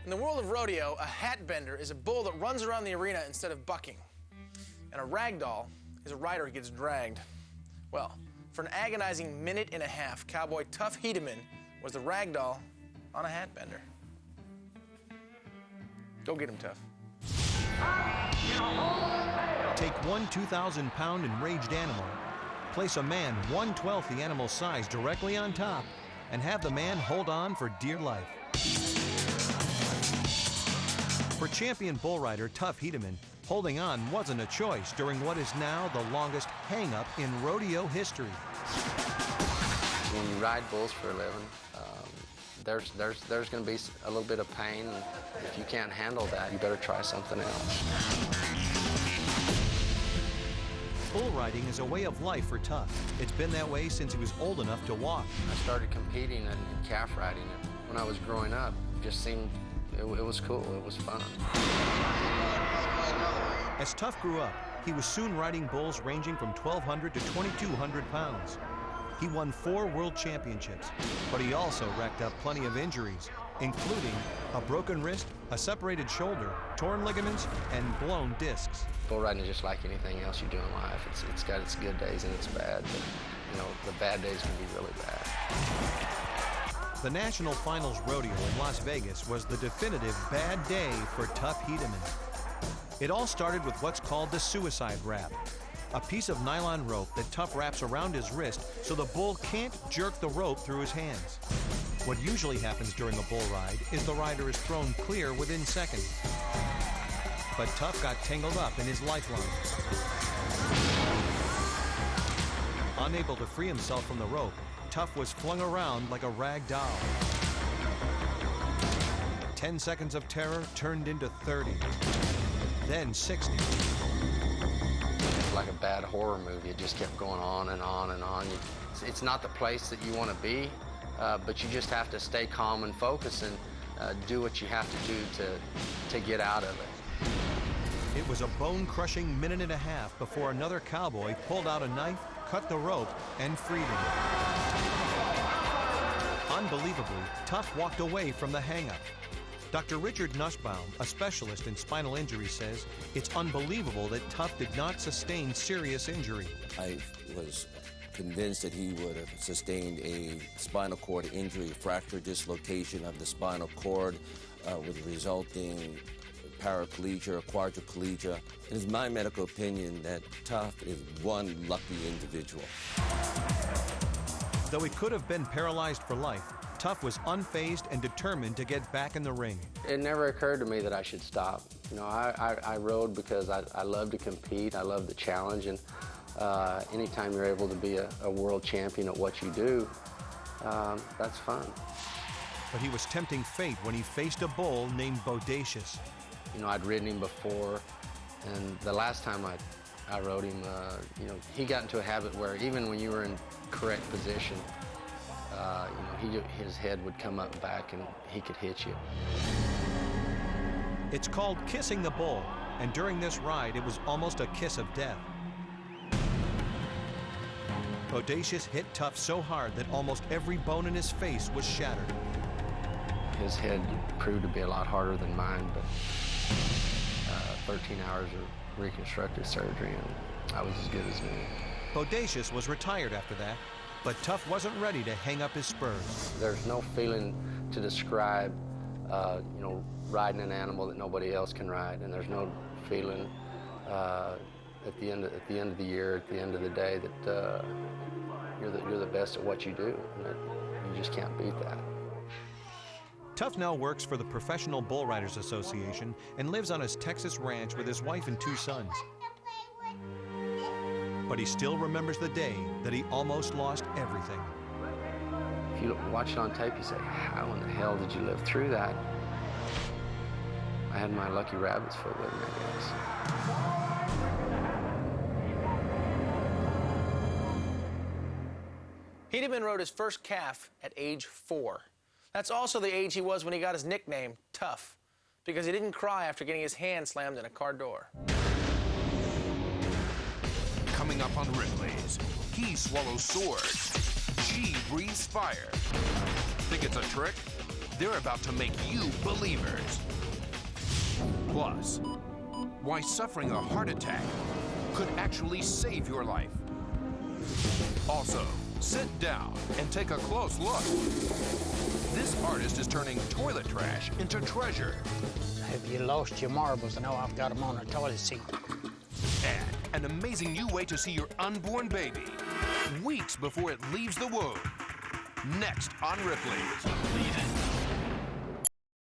In the world of rodeo, a hat bender is a bull that runs around the arena instead of bucking. And a ragdoll is a rider who gets dragged. Well, for an agonizing minute and a half, cowboy Tough Hedeman was the ragdoll on a hat bender. Go get him, Tough. Take one 2,000-pound enraged animal, place a man 1/12 the animal's size directly on top, and have the man hold on for dear life. For champion bull rider Tough Hedeman, holding on wasn't a choice during what is now the longest hang-up in rodeo history. When you ride bulls for a living, there's going to be a little bit of pain. If you can't handle that, you better try something else. Bull riding is a way of life for Tough. It's been that way since he was old enough to walk. I started competing in calf riding when I was growing up. It just seemed it was cool. It was fun. As Tough grew up, he was soon riding bulls ranging from 1,200 to 2,200 pounds. He won 4 world championships, but he also racked up plenty of injuries, including a broken wrist, a separated shoulder, torn ligaments, and blown discs. Bull riding is just like anything else you do in life. It's got its good days and its bad, but you know, the bad days can be really bad. The National Finals Rodeo in Las Vegas was the definitive bad day for Tough Hedeman. It all started with what's called the suicide wrap, a piece of nylon rope that Tough wraps around his wrist so the bull can't jerk the rope through his hands. What usually happens during a bull ride is the rider is thrown clear within seconds. But Tough got tangled up in his lifeline. Unable to free himself from the rope, Tough was flung around like a rag doll. 10 seconds of terror turned into 30, then 60. Like a bad horror movie, it just kept going on and on and on. It's not the place that you want to be, but you just have to stay calm and focus and do what you have to do to get out of it. It was a bone-crushing minute and a half before another cowboy pulled out a knife, cut the rope, and freed him. Unbelievably, Tough walked away from the hang-up. Dr. Richard Nussbaum, a specialist in spinal injury, says it's unbelievable that Tough did not sustain serious injury. I was convinced that he would have sustained a spinal cord injury, fracture dislocation of the spinal cord with resulting paraplegia or quadriplegia. It is my medical opinion that Tough is one lucky individual. Though he could have been paralyzed for life, Tough was unfazed and determined to get back in the ring. It never occurred to me that I should stop. You know, I rode because I love to compete, I love the challenge, and anytime you're able to be a world champion at what you do, that's fun. But he was tempting fate when he faced a bull named Bodacious. You know, I'd ridden him before, and the last time I rode him, you know, he got into a habit where even when you were in correct position, you know, his head would come up and back and he could hit you. It's called kissing the bull, and during this ride, it was almost a kiss of death. Bodacious hit Tough so hard that almost every bone in his face was shattered. His head proved to be a lot harder than mine, but 13 hours of reconstructive surgery, and I was as good as new. Bodacious was retired after that, but Tough wasn't ready to hang up his spurs. There's no feeling to describe, you know, riding an animal that nobody else can ride, and there's no feeling at the end of the year, at the end of the day, that you're the best at what you do, and that you just can't beat that. Tough now works for the Professional Bull Riders Association and lives on his Texas ranch with his wife and 2 sons. But he still remembers the day that he almost lost everything. If you watch it on tape, you say, how in the hell did you live through that? I had my lucky rabbit's foot with me, I guess. Hedeman rode his first calf at age 4. That's also the age he was when he got his nickname, Tough, because he didn't cry after getting his hand slammed in a car door. Coming up on Ripley's, he swallows swords, she breathes fire. Think it's a trick? They're about to make you believers. Plus, why suffering a heart attack could actually save your life. Also, sit down and take a close look. This artist is turning toilet trash into treasure. Have you lost your marbles? No, I've got them on the toilet seat. And an amazing new way to see your unborn baby weeks before it leaves the womb. Next on Ripley's.